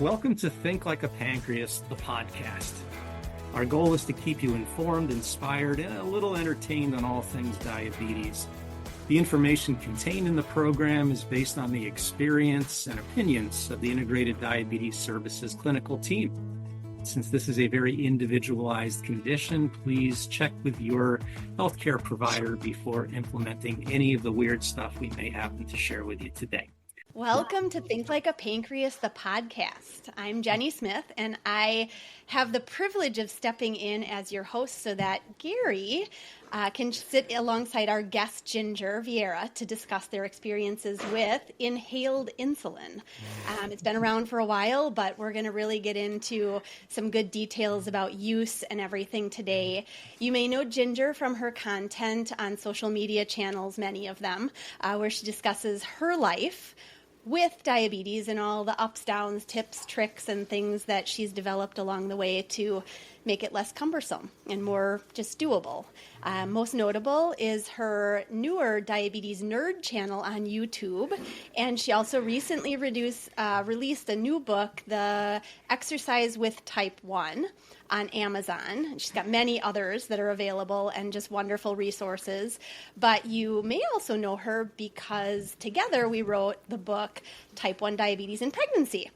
Welcome to Think Like a Pancreas, the podcast. Our goal is to keep you informed, inspired, and a little entertained on all things diabetes. The information contained in the program is based on the experience and opinions of the Integrated Diabetes Services clinical team. Since this is a very individualized condition, please check with your healthcare provider before implementing any of the weird stuff we may happen to share with you today. Welcome to Think Like a Pancreas, the podcast. I'm Jenny Smith, and I have the privilege of stepping in as your host so that Gary can sit alongside our guest, Ginger Vieira, to discuss their experiences with inhaled insulin. It's been around for a while, but we're going to really get into some good details about use and everything today. You may know Ginger from her content on social media channels, many of them, where she discusses her life with diabetes and all the ups, downs, tips, tricks, and things that she's developed along the way to make it less cumbersome and more just doable. Most notable is her newer Diabetes Nerd channel on YouTube, and she also recently released a new book, The Exercise with Type 1, on Amazon. She's got many others that are available and just wonderful resources. But you may also know her because together we wrote the book Type 1 Diabetes and Pregnancy.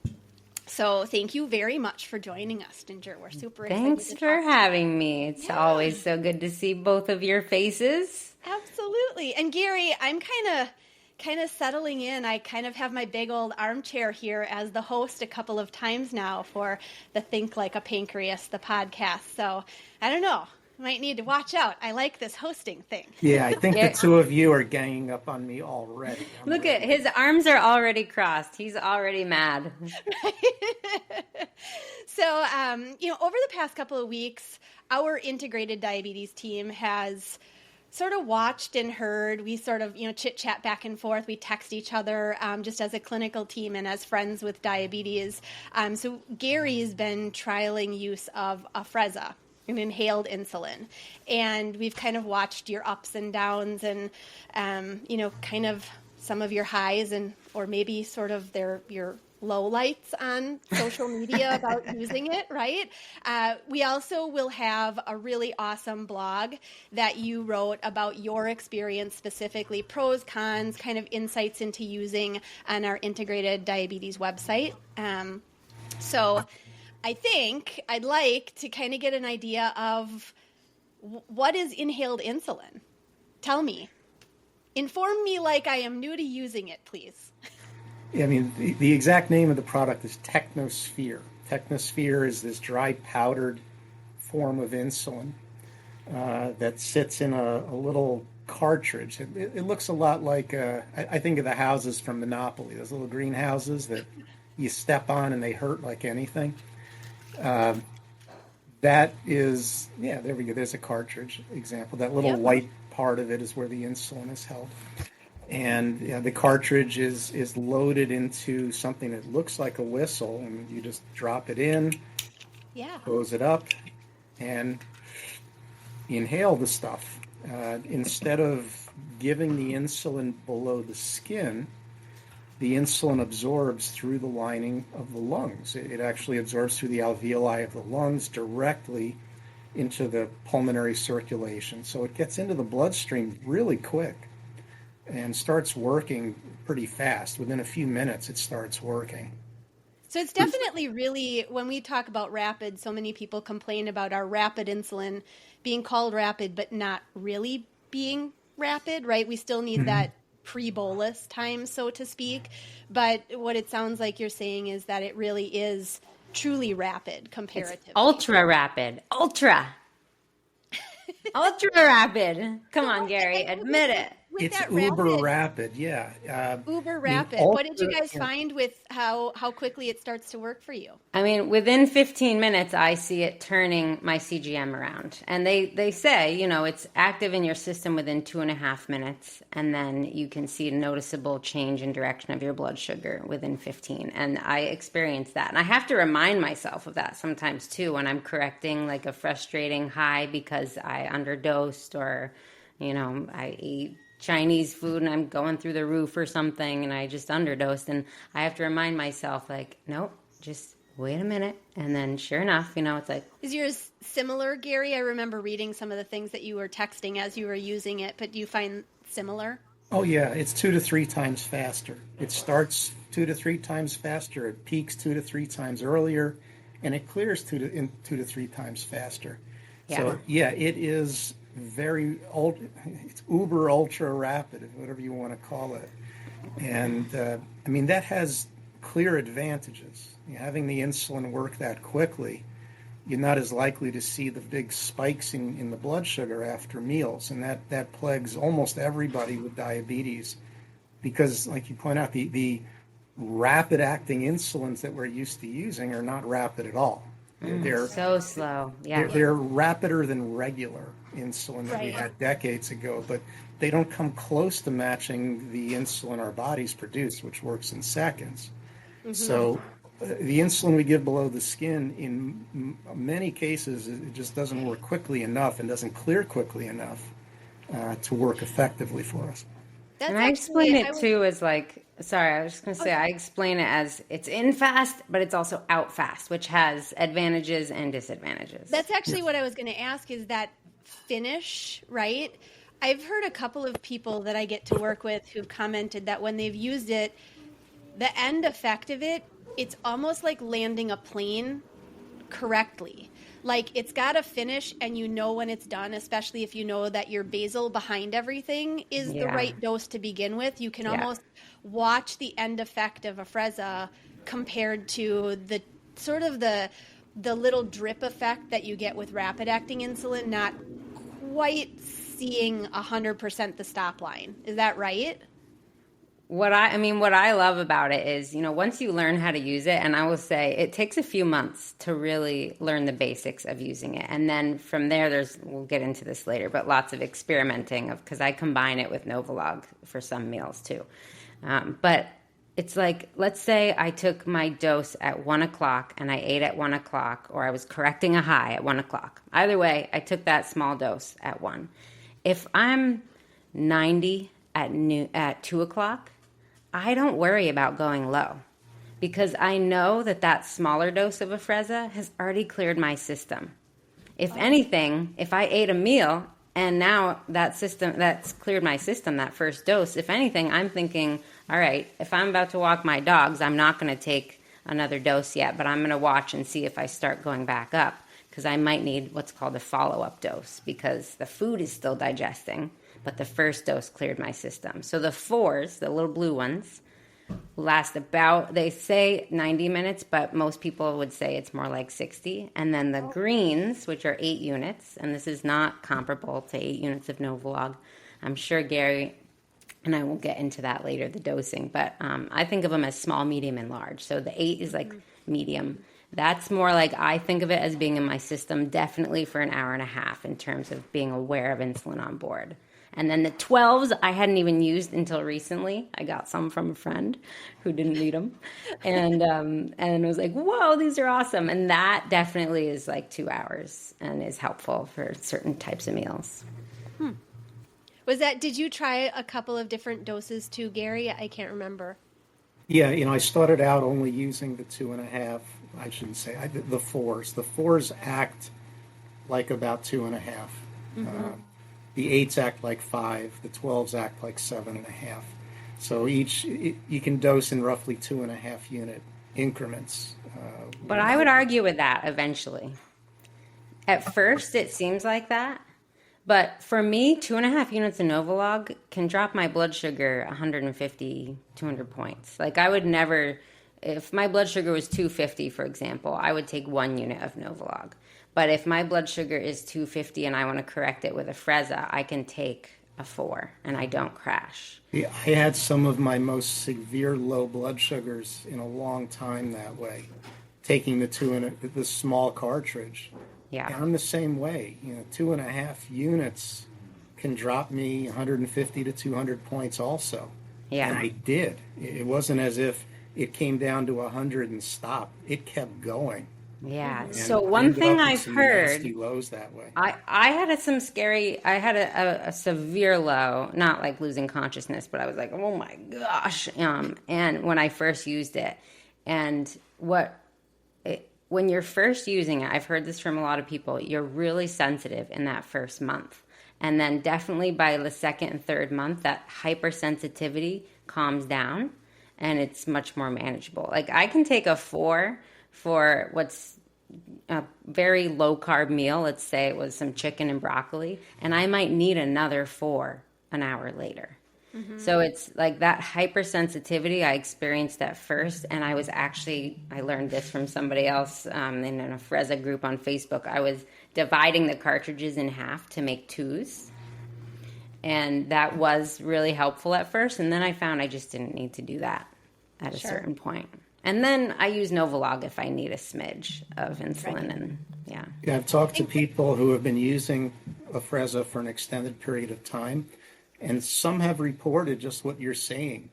So thank you very much for joining us, Ginger. We're super excited. Thanks for having me. It's always so good to see both of your faces. Absolutely. And Gary, I'm kind of settling in. I kind of have my big old armchair here as the host a couple of times now for the Think Like a Pancreas, the podcast. So I don't know. Might need to watch out. I like this hosting thing. Yeah, I think the two of you are ganging up on me already. Look at his arms are already crossed. He's already mad. So, over the past couple of weeks, our integrated diabetes team has sort of watched and heard. We sort of, chit-chat back and forth. We text each other just as a clinical team and as friends with diabetes. So Gary's been trialing use of Afrezza, an inhaled insulin. And we've kind of watched your ups and downs and, kind of some of your highs or maybe sort of your lowlights on social media about using it, right? We also will have a really awesome blog that you wrote about your experience, specifically pros, cons, kind of insights into using on our integrated diabetes website. So I think I'd like to kind of get an idea of what is inhaled insulin? Tell me. Inform me like I am new to using it, please. I mean, the exact name of the product is Technosphere. Technosphere is this dry powdered form of insulin that sits in a little cartridge. It looks a lot like, I think of the houses from Monopoly, those little green houses that you step on and they hurt like anything. That is, there we go. There's a cartridge example. That little white part of it is where the insulin is held. And the cartridge is loaded into something that looks like a whistle, and you just drop it in, close it up, and inhale the stuff. Instead of giving the insulin below the skin, the insulin absorbs through the lining of the lungs. It actually absorbs through the alveoli of the lungs directly into the pulmonary circulation. So it gets into the bloodstream really quick and starts working pretty fast. Within a few minutes, it starts working. So it's definitely really, when we talk about rapid, so many people complain about our rapid insulin being called rapid, but not really being rapid, right? We still need that pre-bolus time, so to speak. But what it sounds like you're saying is that it really is truly rapid comparatively. It's ultra rapid. Ultra rapid. Come on, Gary, admit it. It's uber rapid, yeah. Uber rapid. What did you guys find with how quickly it starts to work for you? I mean, within 15 minutes, I see it turning my CGM around. And they say, it's active in your system within 2.5 minutes. And then you can see a noticeable change in direction of your blood sugar within 15. And I experience that. And I have to remind myself of that sometimes, too, when I'm correcting like a frustrating high because I underdosed or, I ate Chinese food and I'm going through the roof or something and I just underdosed, and I have to remind myself, like, nope, just wait a minute. And then sure enough, it's like, Is yours similar, Gary? I remember reading some of the things that you were texting as you were using it, but do you find similar? Oh yeah, it's 2 to 3 times faster. It starts 2 to 3 times faster. It peaks 2 to 3 times earlier, and it clears 2 to 3 times faster. Yeah. So yeah, it is it's uber ultra rapid, whatever you want to call it. And I mean that has clear advantages. Having the insulin work that quickly, you're not as likely to see the big spikes in the blood sugar after meals, and that plagues almost everybody with diabetes, because, like you point out, the rapid acting insulins that we're used to using are not rapid at all. They're so slow. Yeah. they're rapider than regular insulin that we Right. had decades ago, but they don't come close to matching the insulin our bodies produce, which works in seconds. So the insulin we give below the skin, in many cases, it just doesn't work quickly enough and doesn't clear quickly enough to work effectively for us. That's And I explain actually- it I would- too as like, sorry, I was just going to say, I explain it as it's in fast, but it's also out fast, which has advantages and disadvantages. That's actually what I was going to ask, is that finish, right? I've heard a couple of people that I get to work with who've commented that when they've used it, the end effect of it, it's almost like landing a plane correctly. Like it's got a finish and you know when it's done, especially if you know that your basal behind everything is the Yeah. right dose to begin with. You can almost watch the end effect of Afrezza compared to the sort of the little drip effect that you get with rapid acting insulin, not quite seeing 100% the stop line. Is that right? What I love about it is, once you learn how to use it, and I will say it takes a few months to really learn the basics of using it. And then from there, we'll get into this later, but lots of experimenting because I combine it with Novolog for some meals too. But it's like, let's say I took my dose at 1 o'clock and I ate at 1 o'clock, or I was correcting a high at 1 o'clock. Either way, I took that small dose at 1. If I'm 90 at 2 o'clock, I don't worry about going low because I know that smaller dose of Afrezza has already cleared my system. If anything, if I ate a meal and now that's cleared my system, that first dose, if anything, I'm thinking, all right, if I'm about to walk my dogs, I'm not going to take another dose yet, but I'm going to watch and see if I start going back up because I might need what's called a follow-up dose because the food is still digesting, but the first dose cleared my system. So the 4s, the little blue ones, last about, they say 90 minutes, but most people would say it's more like 60. And then the greens, which are 8 units, and this is not comparable to 8 units of Novolog. I'm sure Gary and I will get into that later, the dosing, but I think of them as small, medium, and large. So the 8 is like medium. That's more like I think of it as being in my system definitely for an hour and a half in terms of being aware of insulin on board. And then the 12s I hadn't even used until recently. I got some from a friend who didn't need them. And was like, whoa, these are awesome. And that definitely is like 2 hours and is helpful for certain types of meals. Did you try a couple of different doses too, Gary? I can't remember. Yeah, I started out only using the 2.5. I shouldn't say the 4s. The 4s act like about 2.5. The 8s act like 5. The 12s act like 7.5. So you can dose in roughly 2.5 unit increments. But I would argue with that eventually. At first, it seems like that. But for me, 2.5 units of Novolog can drop my blood sugar 150, 200 points. Like I would never, if my blood sugar was 250, for example, I would take 1 unit of Novolog. But if my blood sugar is 250 and I want to correct it with Afrezza, I can take a 4 and I don't crash. Yeah, I had some of my most severe low blood sugars in a long time that way, taking the small cartridge. Yeah. And I'm the same way. 2.5 units can drop me 150 to 200 points also. Yeah. And I did. It wasn't as if it came down to 100 and stopped. It kept going. Yeah. And So I one ended thing up with I've some heard, nasty lows that way. I had a severe low, not like losing consciousness, but I was like, oh my gosh. And when I first used it, and when you're first using it, I've heard this from a lot of people, you're really sensitive in that first month. And then definitely by the second and third month, that hypersensitivity calms down and it's much more manageable. Like I can take a 4 for what's a very low carb meal. Let's say it was some chicken and broccoli, and I might need another 4 an hour later. So it's like that hypersensitivity I experienced at first, and I learned this from somebody else in a Frezza group on Facebook. I was dividing the cartridges in half to make 2s, and that was really helpful at first, and then I found I just didn't need to do that at a certain point. And then I use Novolog if I need a smidge of insulin, and yeah, I've talked to people who have been using Afrezza for an extended period of time, and some have reported just what you're saying,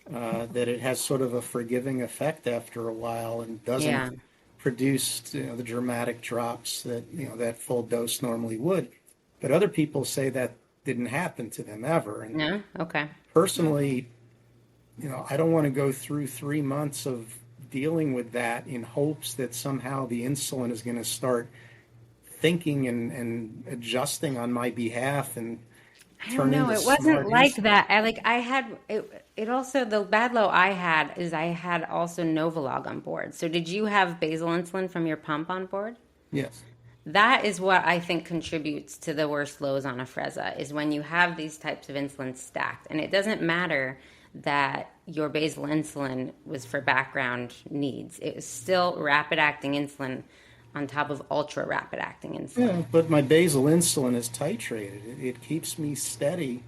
that it has sort of a forgiving effect after a while and doesn't produce the dramatic drops that that full dose normally would. But other people say that didn't happen to them ever. And no, okay. Personally, I don't want to go through 3 months of dealing with that in hopes that somehow the insulin is going to start thinking and adjusting on my behalf and I don't know. It wasn't like that. I had it also, the bad low I had is I had also Novolog on board. So did you have basal insulin from your pump on board? Yes. That is what I think contributes to the worst lows on Afrezza, is when you have these types of insulin stacked. And it doesn't matter that your basal insulin was for background needs. It was still rapid acting insulin on top of ultra rapid acting insulin. Yeah, but my basal insulin is titrated. It keeps me steady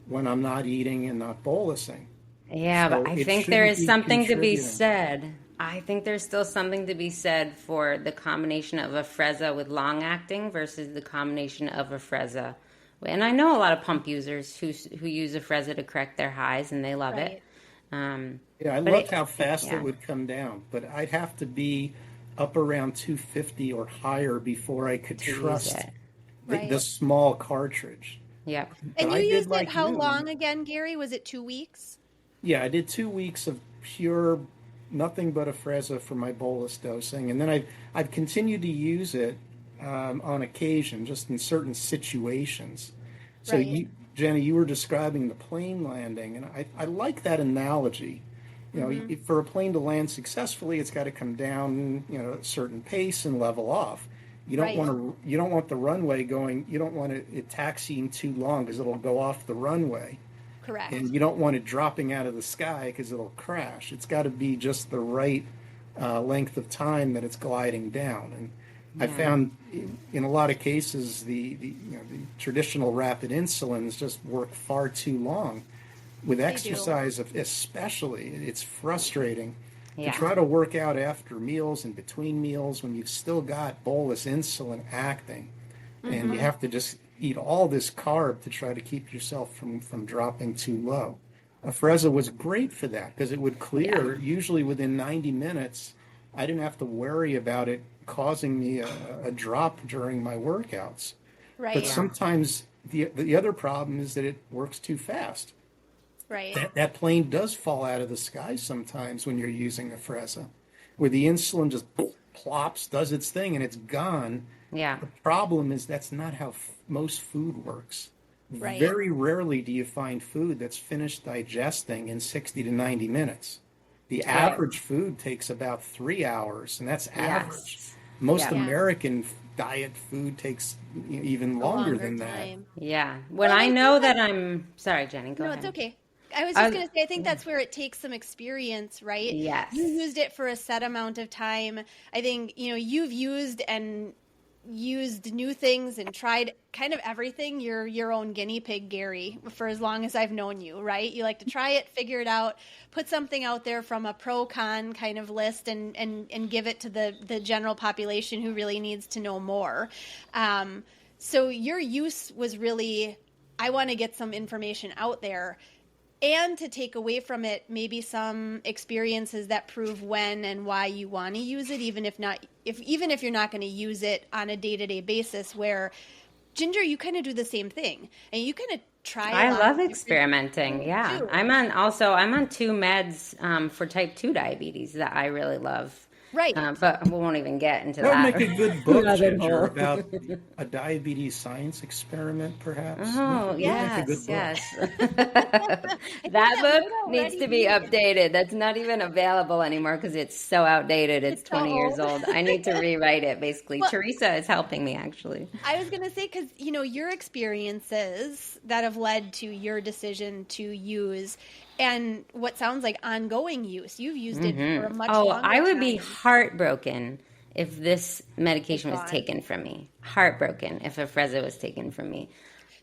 when I'm not eating and not bolusing. Yeah, So but I it think there is shouldn't be something to be contributing. said. I think there's still something to be said for the combination of Afrezza with long acting versus the combination of Afrezza. And I know a lot of pump users who use Afrezza to correct their highs, and they love it. Yeah, I loved how fast it would come down, but I'd have to be up around 250 or higher before I could trust the small cartridge. Yep. And But you I did used like it how you. long again, Gary? Was it 2 weeks? Yeah, I did 2 weeks of pure nothing but Afrezza for my bolus dosing, and then I've continued to use it on occasion, just in certain situations. So Jenny, you were describing the plane landing, and I like that analogy. For a plane to land successfully, it's got to come down, at a certain pace and level off. You don't want the runway going. You don't want it taxiing too long because it'll go off the runway. Correct. And you don't want it dropping out of the sky because it'll crash. It's got to be just the right length of time that it's gliding down. And I found in a lot of cases the traditional rapid insulins just work far too long. With exercise, especially, it's frustrating to try to work out after meals and between meals when you've still got bolus insulin acting, and you have to just eat all this carb to try to keep yourself from dropping too low. Afrezza was great for that because it would clear usually within 90 minutes. I didn't have to worry about it causing me a drop during my workouts. Right. But sometimes the other problem is that it works too fast. Right. That plane does fall out of the sky sometimes when you're using Afrezza, where the insulin just plops, does its thing, and it's gone. Yeah. The problem is that's not how most food works. Right. Very rarely do you find food that's finished digesting in 60 to 90 minutes. The average food takes about 3 hours, and that's average. Most American diet food takes even longer than that. Yeah. When I know that I'm... Sorry, Jenny, go ahead. No, it's okay. I was just going to say, I think that's where it takes some experience, right? Yes. You used it for a set amount of time. I think, you've used new things and tried kind of everything. You're your own guinea pig, Gary, for as long as I've known you, right? You like to try it, figure it out, put something out there from a pro-con kind of list and give it to the general population who really needs to know more. So your use was really, I want to get some information out there, and to take away from it maybe some experiences that prove when and why you want to use it, even if you're not going to use it on a day-to-day basis. Where Ginger, you kind of do the same thing, and you kind of try. I love experimenting. Yeah, I'm on 2 meds for type 2 diabetes that I really love. Right. But we won't even get into That would that make a good book, rabbit Ginger, hole. about a diabetes science experiment, perhaps. Oh, Would make a good yes, book. yes. I think That that book might needs already to be be. updated. That's not even available anymore because it's so outdated. It's It's so 20 years old. old. I need to rewrite it, basically. Well, Teresa is helping me, actually. I was going to say, because, your experiences that have led to your decision to use and what sounds like ongoing use, you've used it for a much Oh, longer I would be time. heartbroken if this medication was gone. taken from me. Heartbroken if Afrezza was taken from me.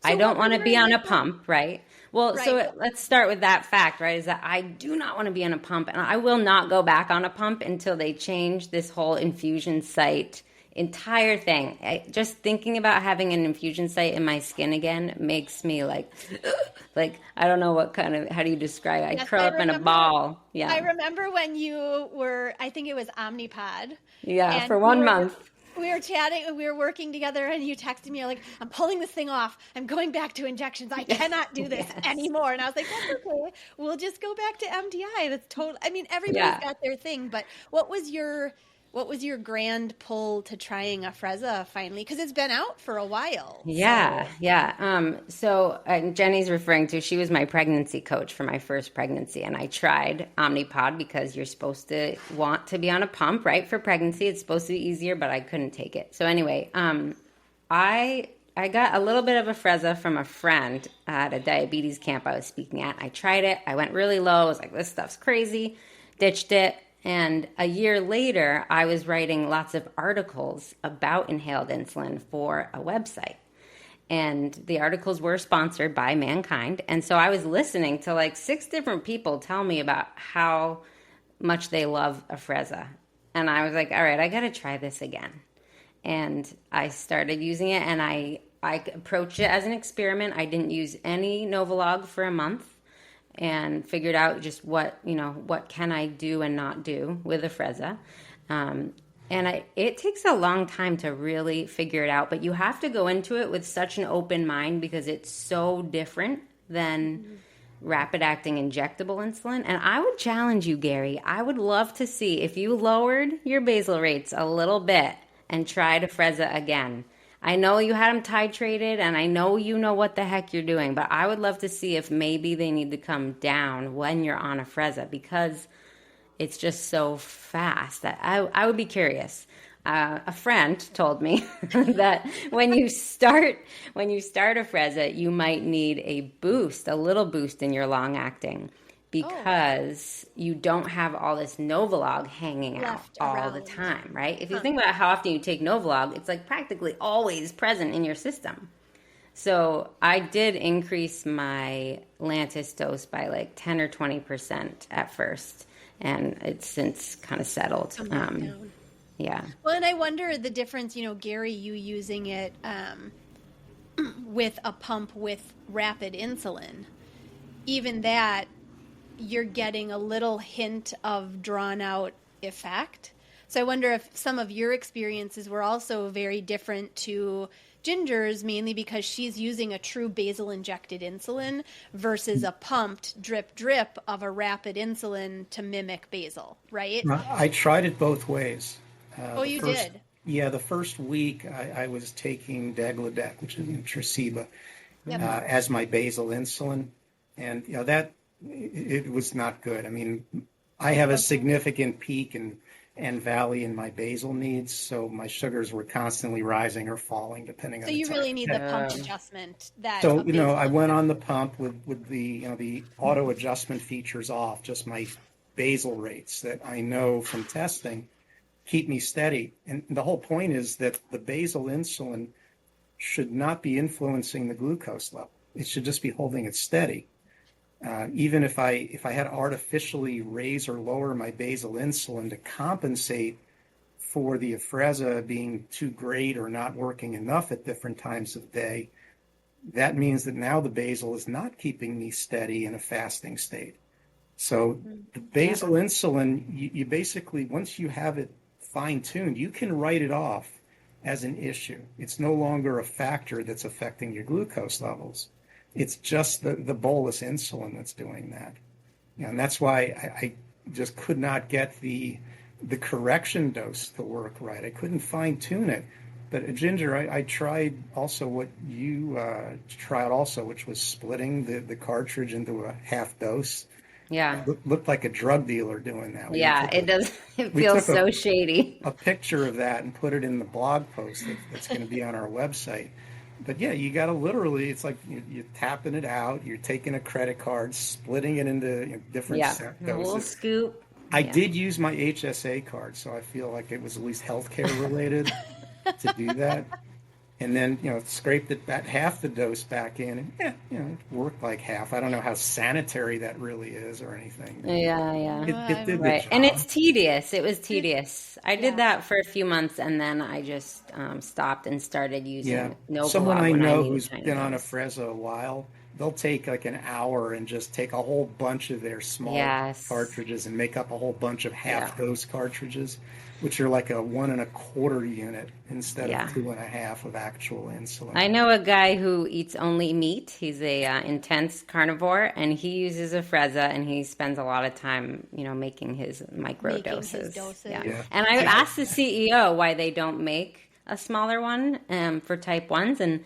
I So don't what want were to be your on a initial- pump, right? Well, Right. so let's start with that fact, right? Is that I do not want to be on a pump, and I will not go back on a pump until they change this whole infusion site entire thing. Just thinking about having an infusion site in my skin again makes me like I don't know what kind of, how do you describe it? I Yes, curl I up in a remember. ball. Yeah. I remember when you were, I think it was Omnipod. Yeah, And for 1 month. We were chatting, we were working together, and you texted me, like, I'm pulling this thing off. I'm going back to injections. I cannot do this Yes. anymore. And I was like, that's okay. We'll just go back to MDI. That's total. I mean, everybody's Yeah. got their thing, but what was your grand pull to trying Afrezza finally? Because it's been out for a while. Yeah, So. yeah. So Jenny's referring to, she was my pregnancy coach for my first pregnancy, and I tried Omnipod because you're supposed to want to be on a pump, right? For pregnancy, it's supposed to be easier, but I couldn't take it. So anyway, I got a little bit of Afrezza from a friend at a diabetes camp I was speaking at. I tried it. I went really low. I was like, this stuff's crazy. Ditched it. And a year later, I was writing lots of articles about inhaled insulin for a website. And the articles were sponsored by Mankind. And so I was listening to like 6 different people tell me about how much they love Afrezza. And I was like, all right, I got to try this again. And I started using it, and I approached it as an experiment. I didn't use any Novolog for a month, and figured out just what can I do and not do with Afrezza. It takes a long time to really figure it out, but you have to go into it with such an open mind because it's so different than rapid acting injectable insulin. And I would challenge you, Gary. I would love to see if you lowered your basal rates a little bit and tried Afrezza again. I know you had them titrated, and I know you know what the heck you're doing, but I would love to see if maybe they need to come down when you're on Afrezza because it's just so fast that I would be curious. A friend told me that when you start Afrezza, you might need a little boost in your long acting because you don't have all this Novolog hanging out all the time, right? If you think about how often you take Novolog, it's like practically always present in your system. So I did increase my Lantus dose by like 10 or 20% at first, and it's since kind of settled. Yeah. Well, and I wonder the difference, Gary, you using it with a pump with rapid insulin, even that you're getting a little hint of drawn out effect. So I wonder if some of your experiences were also very different to Ginger's, mainly because she's using a true basal injected insulin versus a pumped drip of a rapid insulin to mimic basal, right? I tried it both ways. You did? Yeah, the first week I was taking Degludec, which is Tresiba, as my basal insulin. And, that it was not good. I mean, I have a significant peak and valley in my basal needs, so my sugars were constantly rising or falling depending on the time. So you really need the pump adjustment. So, I went on the pump with the, the auto adjustment features off, just my basal rates that I know from testing keep me steady. And the whole point is that the basal insulin should not be influencing the glucose level. It should just be holding it steady. Even if I had to artificially raise or lower my basal insulin to compensate for the Afrezza being too great or not working enough at different times of day, that means that now the basal is not keeping me steady in a fasting state. So the basal insulin, you basically, once you have it fine-tuned, you can write it off as an issue. It's no longer a factor that's affecting your glucose levels. It's just the bolus insulin that's doing that. And that's why I just could not get the the correction dose to work right. I couldn't fine tune it. But Ginger, I tried also what you tried also, which was splitting the cartridge into a half dose. Yeah. Looked like a drug dealer doing that. Yeah, it does. It feels so shady. A picture of that and put it in the blog post that's going to be on our website. But yeah, you got to literally, it's like you're tapping it out, you're taking a credit card, splitting it into different doses. A little scoop. I did use my HSA card, so I feel like it was at least healthcare related to do that. And then, scraped it back, half the dose back in, and it worked like half. I don't know how sanitary that really is or anything. Yeah. It did right. the job. And it's tedious. It was tedious. I did that for a few months, and then I just stopped and started using Novolog. Someone I know who's been on Afrezza a while, they'll take like an hour and just take a whole bunch of their small cartridges and make up a whole bunch of half-dose cartridges, which are like a 1 1/4 unit instead of 2 1/2 of actual insulin. I know a guy who eats only meat. He's a intense carnivore, and he uses Afrezza, and he spends a lot of time, making his micro doses. Yeah. And I asked the CEO why they don't make a smaller one for type 1s, and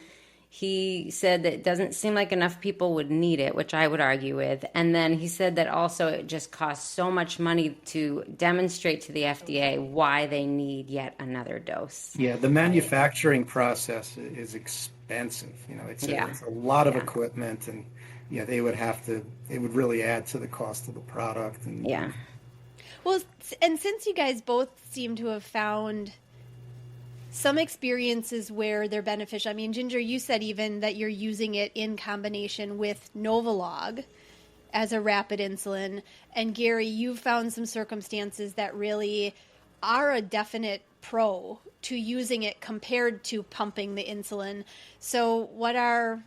he said that it doesn't seem like enough people would need it, which I would argue with. And then he said that also it just costs so much money to demonstrate to the FDA why they need yet another dose. Yeah, the manufacturing process is expensive. It's a lot of equipment, and they would really add to the cost of the product. And, Well, and since you guys both seem to have found some experiences where they're beneficial. I mean, Ginger, you said even that you're using it in combination with Novolog as a rapid insulin. And Gary, you've found some circumstances that really are a definite pro to using it compared to pumping the insulin. So what are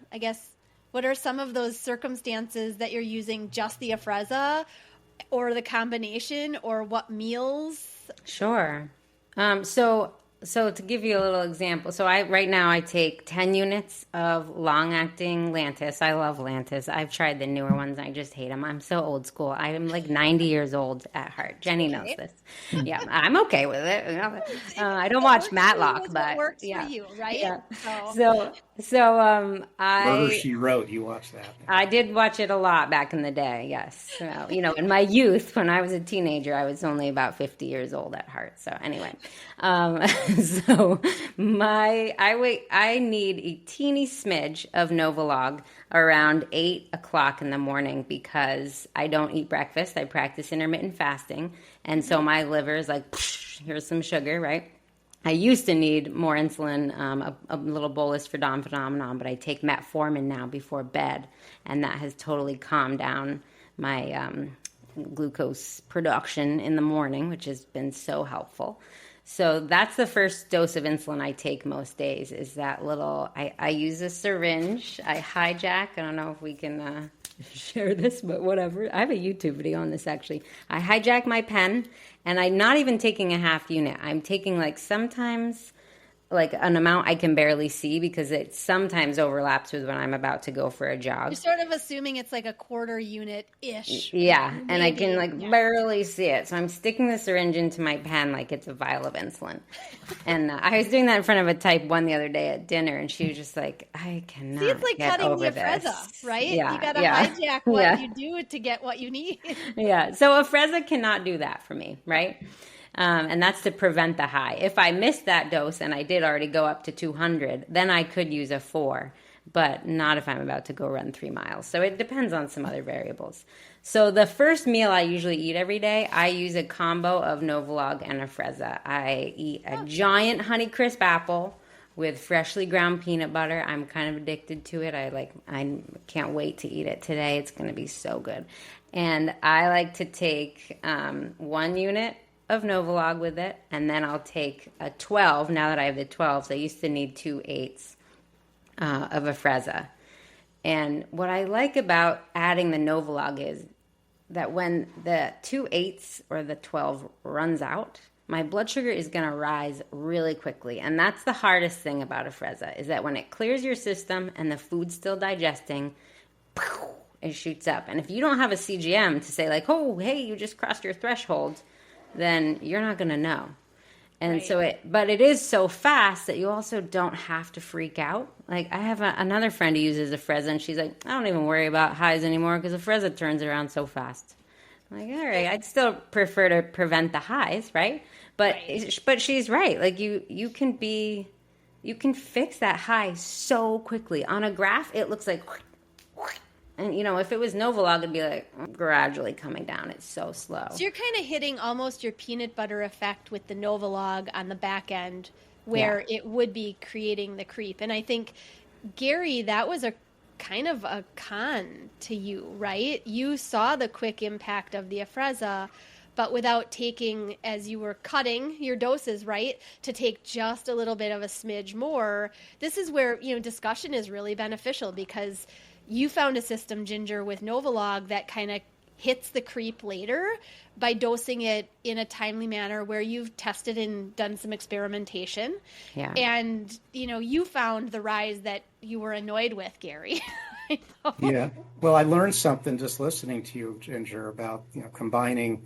some of those circumstances that you're using just the Afrezza or the combination, or what meals? Sure. So to give you a little example, right now I take 10 units of long-acting Lantus. I love Lantus. I've tried the newer ones, and I just hate them. I'm so old school. I'm like 90 years old at heart. Jenny knows this. Yeah, I'm okay with it. I don't watch Matlock, but works for you, right? Yeah. Murder, She Wrote. You watched that? I did watch it a lot back in the day. Yes. So, in my youth, when I was a teenager, I was only about 50 years old at heart. So anyway. So I need a teeny smidge of Novolog around 8 o'clock in the morning because I don't eat breakfast. I practice intermittent fasting. And so my liver is like, here's some sugar, right? I used to need more insulin, a little bolus for Dom phenomenon, but I take metformin now before bed. And that has totally calmed down my glucose production in the morning, which has been so helpful. So that's the first dose of insulin I take most days, is that little, I use a syringe, I hijack, I don't know if we can share this, but whatever. I have a YouTube video on this actually. I hijack my pen, and I'm not even taking a half unit. I'm taking sometimes an amount I can barely see because it sometimes overlaps with when I'm about to go for a jog. You're sort of assuming it's like a quarter unit-ish. Yeah, maybe. And I can barely see it. So I'm sticking the syringe into my pen like it's a vial of insulin. And I was doing that in front of a type 1 the other day at dinner, and she was just like, I cannot See, it's like get cutting over the Afrezza, right? Yeah, you got to hijack what you do to get what you need. Yeah, so Afrezza cannot do that for me, right? And that's to prevent the high. If I missed that dose, and I did already go up to 200, then I could use a 4, but not if I'm about to go run 3 miles. So it depends on some other variables. So the first meal I usually eat every day, I use a combo of Novolog and Afrezza. I eat a giant Honeycrisp apple with freshly ground peanut butter. I'm kind of addicted to it. I can't wait to eat it today. It's going to be so good. And I like to take 1 unit of Novolog with it, and then I'll take a 12. Now that I have the 12s, I used to need 2 8s of Afrezza. And what I like about adding the Novolog is that when the 2 8s or the 12 runs out, my blood sugar is going to rise really quickly. And that's the hardest thing about Afrezza, is that when it clears your system and the food's still digesting, it shoots up. And if you don't have a CGM to say oh, hey, you just crossed your threshold, then you're not going to know. And Right. but it is so fast that you also don't have to freak out. Like I have another friend who uses a Freza, and she's like, I don't even worry about highs anymore because the Freza turns around so fast. I'm like, all right, I'd still prefer to prevent the highs, right? But Right. but she's right. Like you can fix that high so quickly. On a graph, it looks like, and if it was Novolog, it'd be like gradually coming down. It's so slow. So you're kind of hitting almost your peanut butter effect with the Novolog on the back end, Yeah. where it would be creating the creep. And I think, Gary, that was a kind of a con to you, right? You saw the quick impact of the Afrezza, but without taking, as you were cutting your doses, right, to take just a little bit of a smidge more. This is where, discussion is really beneficial because you found a system, Ginger, with Novolog that kind of hits the creep later by dosing it in a timely manner where you've tested and done some experimentation. Yeah. And, you found the rise that you were annoyed with, Gary. I know. Yeah. Well, I learned something just listening to you, Ginger, about combining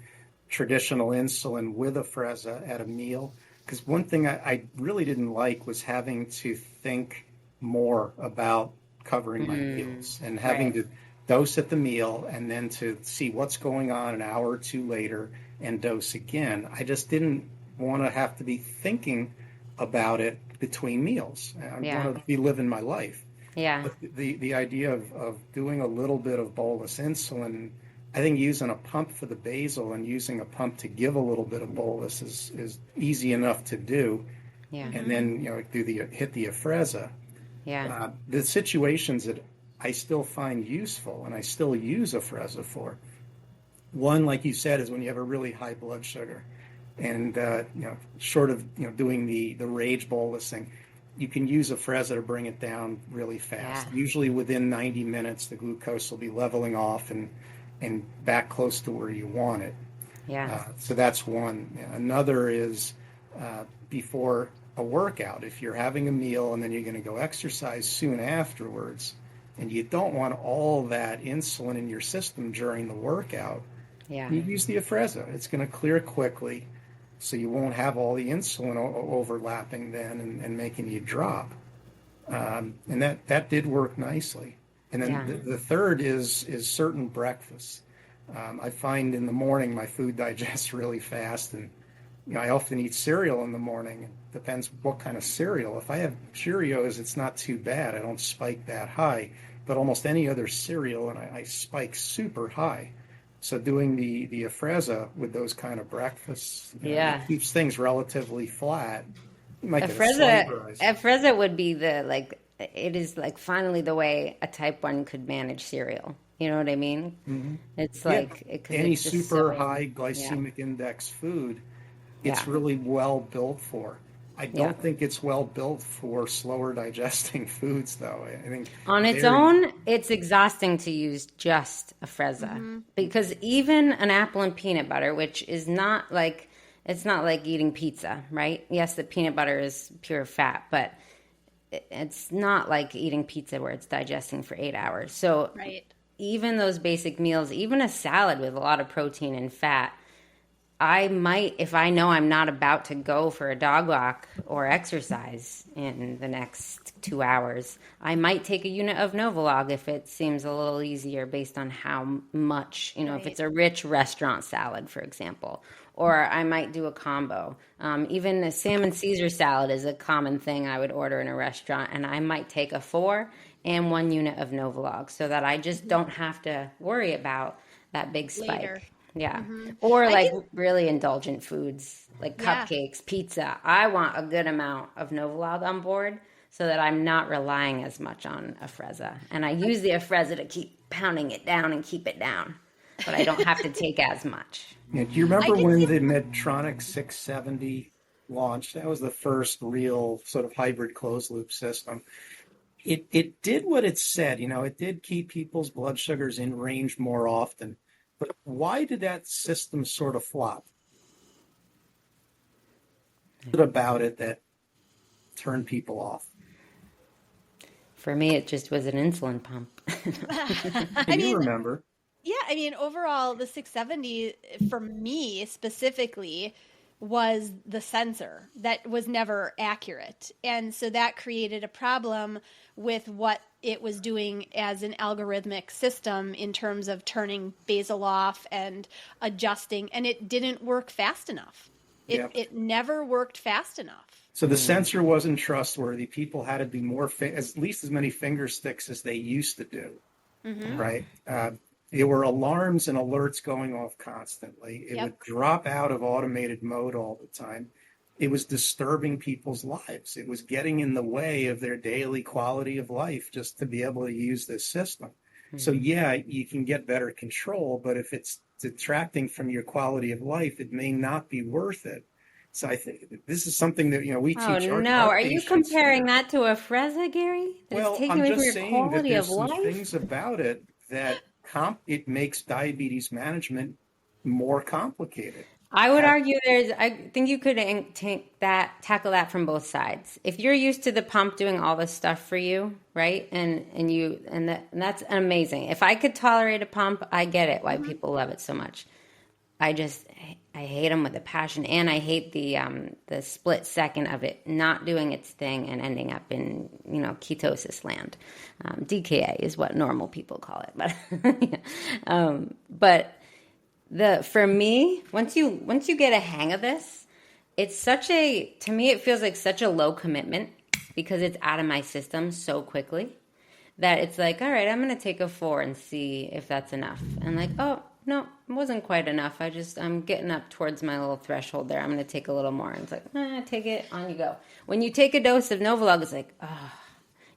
traditional insulin with a Afrezza at a meal. Because one thing I really didn't like was having to think more about covering my meals and having Right. to dose at the meal and then to see what's going on an hour or two later and dose again. I just didn't want to have to be thinking about it between meals. I Yeah. want to be living my life. Yeah. But the idea of doing a little bit of bolus insulin, I think using a pump for the basal and using a pump to give a little bit of bolus is easy enough to do. Yeah. And then hit the Afrezza. Yeah. The situations that I still find useful and I still use Afrezza for. One, like you said, is when you have a really high blood sugar, and short of doing the rage bolusing, you can use Afrezza to bring it down really fast. Yeah. Usually within 90 minutes, the glucose will be leveling off and back close to where you want it. Yeah. So that's one. Another is before a workout. If you're having a meal and then you're going to go exercise soon afterwards, and you don't want all that insulin in your system during the workout, Yeah. you use the Afrezza. It's going to clear quickly, so you won't have all the insulin overlapping then and making you drop. And that did work nicely. And then Yeah. the third is certain breakfasts. I find in the morning my food digests really fast, and I often eat cereal in the morning. It depends what kind of cereal. If I have Cheerios, it's not too bad. I don't spike that high. But almost any other cereal, and I spike super high. So doing the Afrezza with those kind of breakfasts, Yeah. it keeps things relatively flat. You might get a slight rise. Afrezza would be it is like finally the way a type 1 could manage cereal. You know what I mean? Mm-hmm. It's Yeah, like, any it's just super so, high yeah. glycemic index food, Yeah. it's really well built for. I Yeah. don't think it's well built for slower digesting foods, though. I think On its dairy. own, it's exhausting to use just a Frezza because even an apple and peanut butter, which is not like, it's not like eating pizza, right? Yes, the peanut butter is pure fat, but it's not like eating pizza where it's digesting for 8 hours. So Right. even those basic meals, even a salad with a lot of protein and fat, I might, if I know I'm not about to go for a dog walk or exercise in the next 2 hours, I might take a unit of Novolog if it seems a little easier based on how much, if Right. it's a rich restaurant salad, for example. Or I might do a combo. Even a salmon Caesar salad is a common thing I would order in a restaurant, and I might take a 4 and 1 unit of Novolog so that I just don't have to worry about that big spike. Later. Yeah. Or I like can, really indulgent foods like yeah. cupcakes, pizza. I want a good amount of Novolog on board so that I'm not relying as much on Afrezza. And I use the Afrezza to keep pounding it down and keep it down, but I don't have to take as much. Yeah, do you I remember can when see, the Medtronic 670 launched? That was the first real sort of hybrid closed loop system. It did what it said, it did keep people's blood sugars in range more often. But why did that system sort of flop? What about it that turned people off? For me, it just was an insulin pump. I And you mean, remember. Yeah, I mean, overall, the 670 for me specifically was the sensor that was never accurate. And so that created a problem with what it was doing as an algorithmic system in terms of turning basal off and adjusting, and it didn't work fast enough. Yeah. It never worked fast enough. So the sensor wasn't trustworthy. People had to be more, at least as many finger sticks as they used to do, right? There were alarms and alerts going off constantly. It would drop out of automated mode all the time. It was disturbing people's lives. It was getting in the way of their daily quality of life just to be able to use this system. So yeah, you can get better control, but if it's detracting from your quality of life, it may not be worth it. So I think this is something that, we teach our Are you patients comparing here. that to a Freza, Gary? Well, It's taking I'm away from just your saying that quality there's of some life? things about it that it makes diabetes management more complicated. I would argue I think you could tackle that from both sides. If you're used to the pump doing all this stuff for you, right? And that's amazing. If I could tolerate a pump, I get it why people love it so much. I hate them with a passion, and I hate the split second of it not doing its thing and ending up in ketosis land. DKA is what normal people call it, but for me, once you get a hang of this, to me it feels like such a low commitment because it's out of my system so quickly that it's like, all right, I'm gonna take a 4 and see if that's enough, and like, oh no, it wasn't quite enough. I'm getting up towards my little threshold there. I'm going to take a little more. And it's like, take it, on you go. When you take a dose of Novolog, it's like, oh,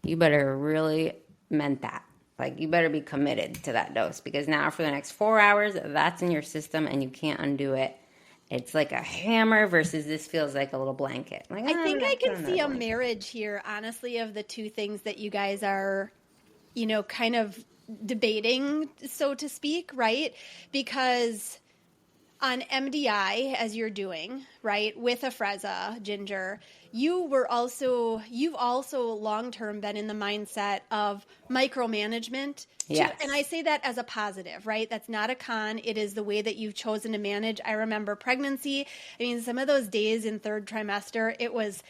you better really meant that. Like, you better be committed to that dose because now for the next 4 hours, that's in your system and you can't undo it. It's like a hammer versus this feels like a little blanket. Like, I think I can see a blanket. marriage here, honestly, of the two things that you guys are, kind of debating, so to speak, right? Because on MDI, as you're doing, right, with Afrezza, Ginger, you've also long-term been in the mindset of micromanagement. Yes. And I say that as a positive, right? That's not a con. It is the way that you've chosen to manage. I remember pregnancy. I mean, some of those days in third trimester, it was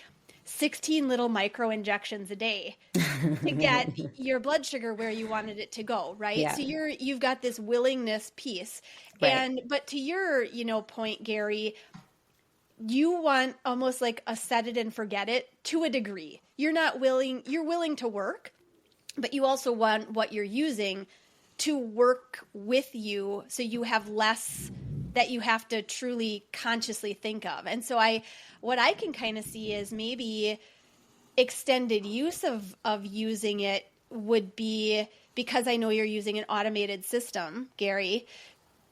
16 little micro injections a day to get your blood sugar where you wanted it to go, right? Yeah. So you've got this willingness piece. Right. But to your, point, Gary, you want almost like a set it and forget it to a degree. You're willing to work, but you also want what you're using to work with you so you have less that you have to truly consciously think of. And so what I can kind of see is maybe extended use of using it would be, because I know you're using an automated system, Gary,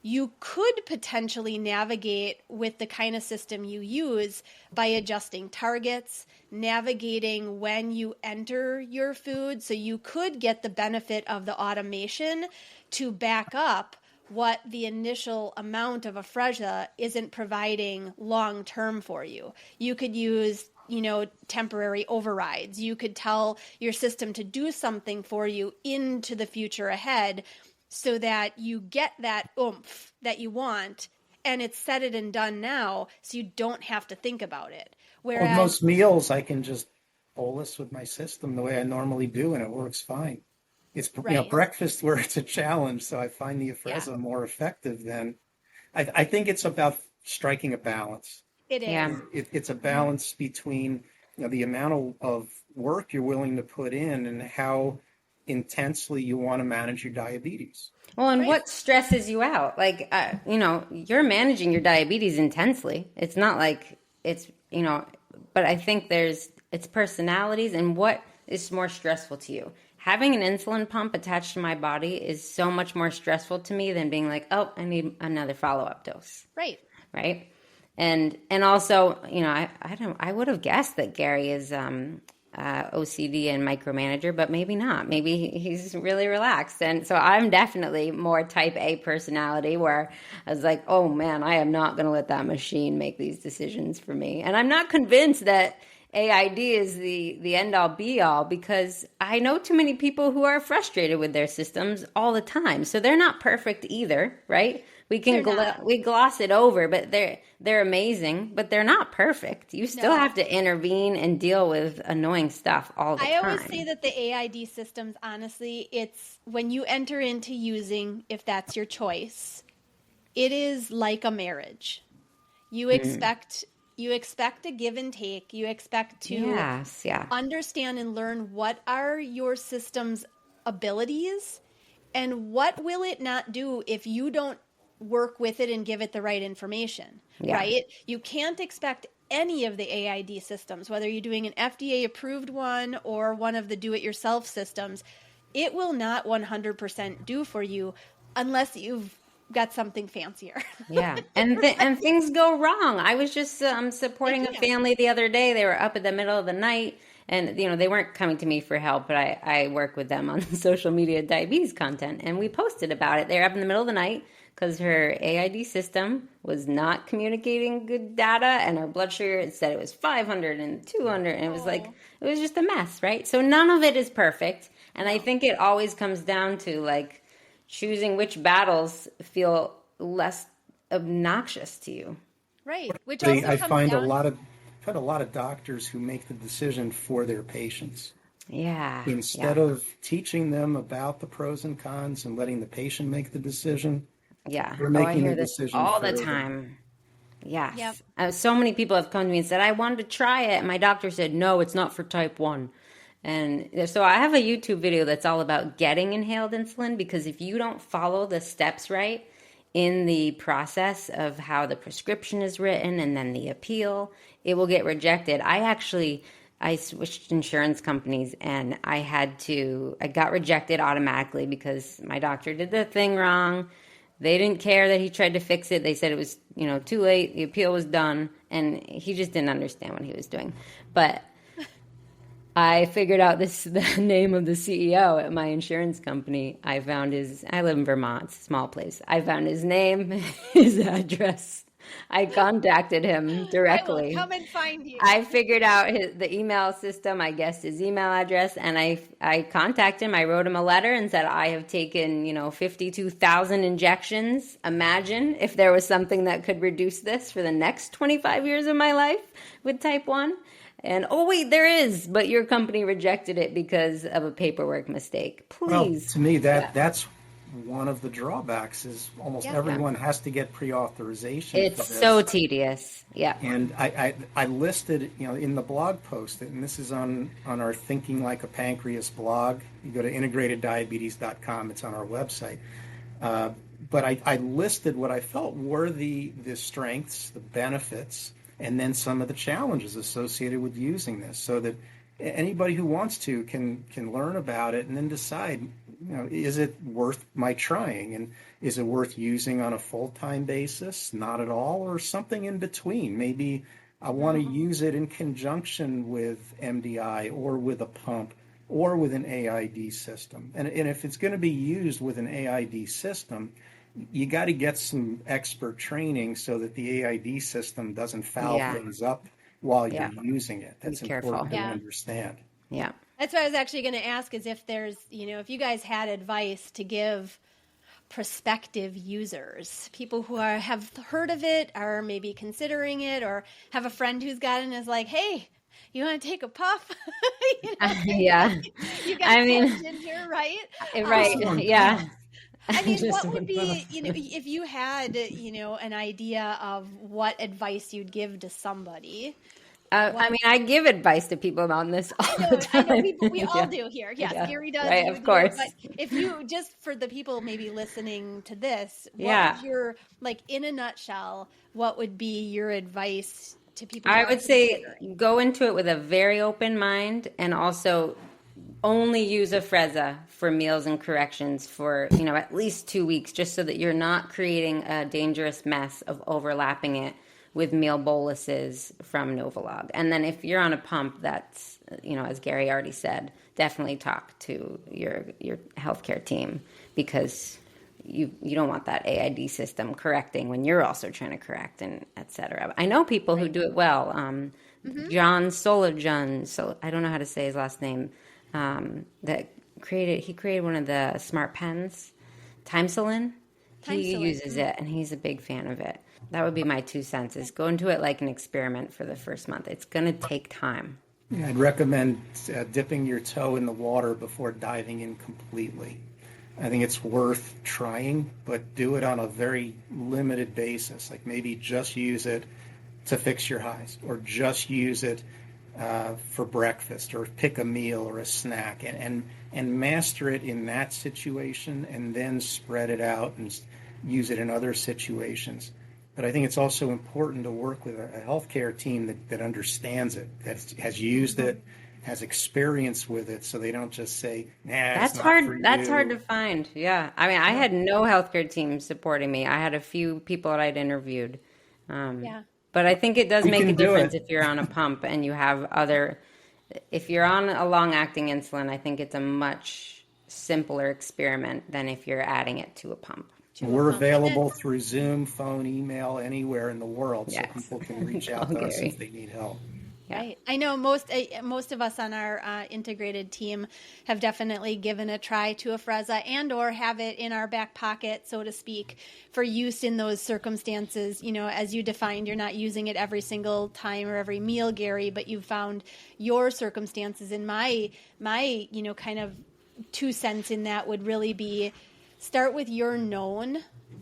you could potentially navigate with the kind of system you use by adjusting targets, navigating when you enter your food. So you could get the benefit of the automation to back up what the initial amount of Afrezza isn't providing long term for you. You could use, temporary overrides. You could tell your system to do something for you into the future ahead so that you get that oomph that you want, and it's set it and done now, so you don't have to think about it. Whereas most meals, I can just bolus with my system the way I normally do, and it works fine. It's breakfast where it's a challenge, so I find the Afrezza more effective than. I think it's about striking a balance. It is. Yeah. It's a balance between the amount of work you're willing to put in and how intensely you want to manage your diabetes. Well, and what stresses you out? Like, you're managing your diabetes intensely. It's not like it's, but I think it's personalities and what is more stressful to you. Having an insulin pump attached to my body is so much more stressful to me than being like, oh, I need another follow-up dose. Right. Right. And also, I would have guessed that Gary is OCD and micromanager, but maybe not. Maybe he's really relaxed. And so I'm definitely more type A personality where I was like, oh man, I am not going to let that machine make these decisions for me. And I'm not convinced that AID is the end all be all, because I know too many people who are frustrated with their systems all the time. So they're not perfect either, right? We can we gloss it over, but they're amazing, but they're not perfect. You still have to intervene and deal with annoying stuff all the time. I always say that the AID systems, honestly, it's when you enter into using, if that's your choice, it is like a marriage. You expect a give and take. You expect to understand and learn what are your system's abilities and what will it not do if you don't work with it and give it the right information, right? You can't expect any of the AID systems, whether you're doing an FDA approved one or one of the do-it-yourself systems, it will not 100% do for you unless you've got something fancier. And things go wrong. I was just supporting a family the other day. They were up in the middle of the night, and they weren't coming to me for help, but I work with them on social media diabetes content, and we posted about it. They were up in the middle of the night because her AID system was not communicating good data, and her blood sugar, it said it was 500 and 200, and it was it was just a mess, right? So none of it is perfect, and I think it always comes down to choosing which battles feel less obnoxious to you. Right. Which I find a lot of doctors who make the decision for their patients. Instead of teaching them about the pros and cons and letting the patient make the decision. They're making I hear the this decision all for the time. them. Yes. So many people have come to me and said, I wanted to try it. And my doctor said, no, it's not for type 1. And so I have a YouTube video that's all about getting inhaled insulin, because if you don't follow the steps right in the process of how the prescription is written and then the appeal, it will get rejected. I switched insurance companies, and I got rejected automatically because my doctor did the thing wrong. They didn't care that he tried to fix it. They said it was, too late. The appeal was done, and he just didn't understand what he was doing. But I figured out the name of the CEO at my insurance company. I live in Vermont, it's a small place. I found his name, his address. I contacted him directly. I will come and find you. I figured out the email system. I guessed his email address, and I contacted him. I wrote him a letter and said, I have taken, 52,000 injections. Imagine if there was something that could reduce this for the next 25 years of my life with type 1. And, oh, wait, there is, but your company rejected it because of a paperwork mistake. Please. Well, to me, that's one of the drawbacks is almost everyone has to get pre-authorization. It's so tedious. And I listed, in the blog post, and this is on our Thinking Like a Pancreas blog. You go to integrateddiabetes.com. It's on our website. But I listed what I felt were the strengths, the benefits, and then some of the challenges associated with using this, so that anybody who wants to can learn about it and then decide, is it worth my trying, and is it worth using on a full-time basis, not at all, or something in between. Maybe I want to use it in conjunction with MDI or with a pump or with an AID system. And if it's going to be used with an AID system, you got to get some expert training so that the AID system doesn't foul things up while you're using it. That's important to understand. That's what I was actually going to ask, is if there's, if you guys had advice to give prospective users, people who have heard of it, are maybe considering it, or have a friend who's got it and is like, hey, you want to take a puff? You got ginger, right? Right. I mean, what would be, if you had, an idea of what advice you'd give to somebody? I give advice to people on this all the time. I know we all do here. Yes, Gary does. Right, of course. But if you, just for the people maybe listening to this, what would your, in a nutshell, what would be your advice to people? I would say go into it with a very open mind, and also only use Afrezza for meals and corrections for, at least 2 weeks, just so that you're not creating a dangerous mess of overlapping it with meal boluses from Novolog. And then if you're on a pump, that's, as Gary already said, definitely talk to your healthcare team, because you don't want that AID system correcting when you're also trying to correct, and etc. I know people who do it well. John Solojan, so I don't know how to say his last name, he created one of the smart pens, Insulin. He uses it, and he's a big fan of it. That would be my 2 cents, is go into it like an experiment for the first month. It's going to take time. Yeah, I'd recommend dipping your toe in the water before diving in completely. I think it's worth trying, but do it on a very limited basis. Like maybe just use it to fix your highs, or just use it for breakfast, or pick a meal or a snack, and master it in that situation, and then spread it out and use it in other situations. But I think it's also important to work with a healthcare team that understands it, that has used it, has experience with it, so they don't just say, "Nah, that's it's not hard. for you." That's hard to find. Yeah, I mean, I had no healthcare team supporting me. I had a few people that I'd interviewed. But I think it does make a difference if you're on a pump and you have if you're on a long-acting insulin. I think it's a much simpler experiment than if you're adding it to a pump. We're available through Zoom, phone, email, anywhere in the world, so people can reach out to us if they need help. Right. I know most of us on our integrated team have definitely given a try to Afrezza, and or have it in our back pocket, so to speak, for use in those circumstances. You know, as you defined, you're not using it every single time or every meal, Gary, but you've found your circumstances. And my kind of 2 cents in that would really be, start with your known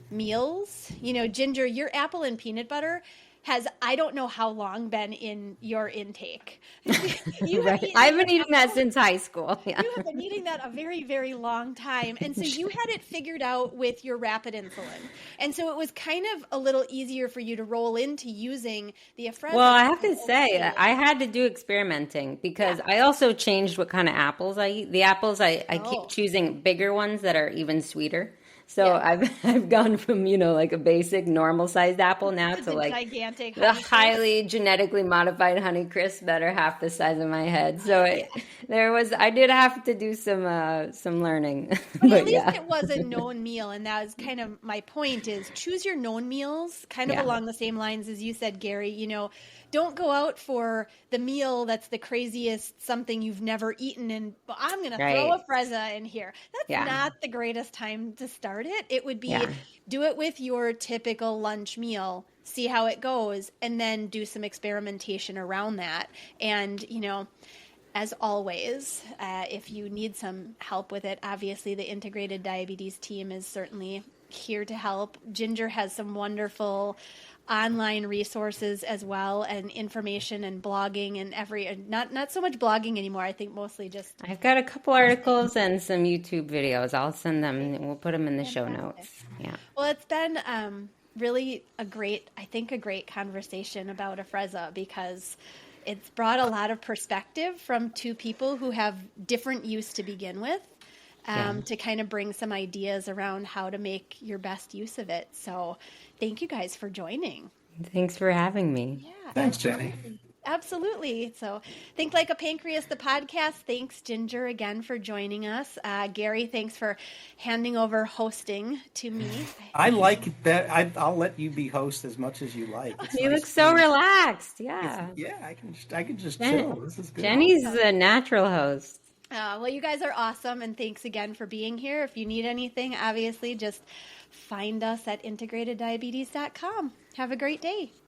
meals. You know, Ginger, your apple and peanut butter has, I don't know how long, been in your intake. I've been eating that since high school. Yeah. You have been eating that a very, very long time. And so you had it figured out with your rapid insulin. And so it was kind of a little easier for you to roll into using the Afrezza. Well, I have to say, I had to do experimenting, because I also changed what kind of apples I eat. The apples, I keep choosing bigger ones that are even sweeter. So I've gone from, like a basic normal sized apple now to like gigantic the highly genetically modified Honeycrisp that are half the size of my head. So I did have to do some learning. But at least it was a known meal, and that was kind of my point, is choose your known meals, kind of along the same lines as you said, Gary. Don't go out for the meal that's the craziest something you've never eaten, and I'm going to throw a Afrezza in here. That's not the greatest time to start it. It would be do it with your typical lunch meal, see how it goes, and then do some experimentation around that. And, as always, if you need some help with it, obviously the integrated diabetes team is certainly here to help. Ginger has some wonderful online resources as well, and information and blogging, and not so much blogging anymore. I think mostly just, I've got a couple articles and some YouTube videos. I'll send them, and we'll put them in the show notes. Yeah. Well, it's been really a great conversation about Afrezza, because it's brought a lot of perspective from two people who have different use to begin with, to kind of bring some ideas around how to make your best use of it. So thank you guys for joining. Thanks for having me. Yeah. Thanks, Jenny. Absolutely. So Think Like a Pancreas, the podcast. Thanks, Ginger, again for joining us. Gary, thanks for handing over hosting to me. I like that. I'll let you be host as much as you like. You look so relaxed. Yeah. I can just chill. This is good. Jenny's a natural host. Well, you guys are awesome, and thanks again for being here. If you need anything, obviously, just find us at integrateddiabetes.com. Have a great day.